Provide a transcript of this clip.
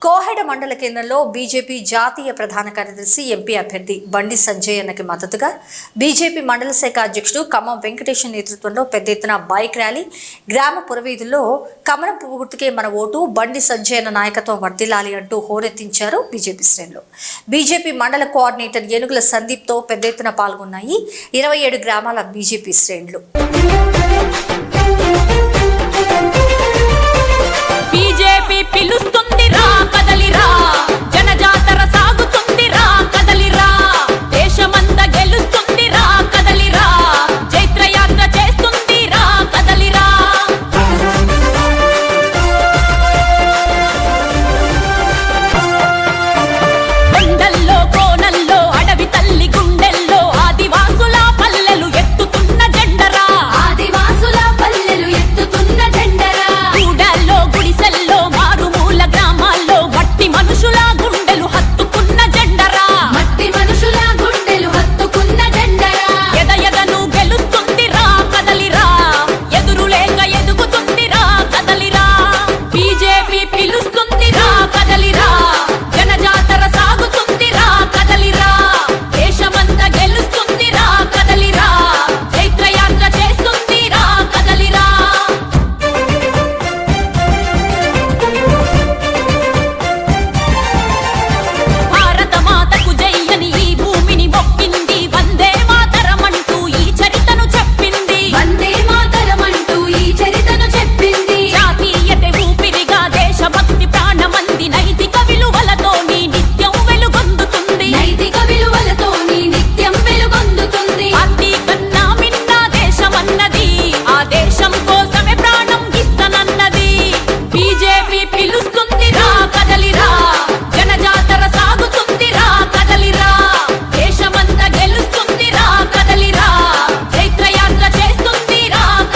కోహెడ మండల కేంద్రంలో బీజేపీ జాతీయ ప్రధాన కార్యదర్శి ఎంపీ అభ్యర్థి బండి సంజయన్నకి మద్దతుగా బీజేపీ మండల శాఖ అధ్యక్షుడు ఖమ్మం వెంకటేశ్వర నేతృత్వంలో పెద్ద ఎత్తున బైక్ ర్యాలీ, గ్రామ పురవీధుల్లో కమలం పువ్వు గుర్తుకే మన ఓటు, బండి సంజయన్న నాయకత్వం వర్ధిల్లాలి అంటూ హోరెత్తించారు బీజేపీ శ్రేణులు. బీజేపీ మండల కోఆర్డినేటర్ ఏనుగుల సందీప్తో పెద్ద ఎత్తున పాల్గొన్నాయి 27 గ్రామాల బీజేపీ శ్రేణులు. బీజేపీ పిలుస్తుంది రా.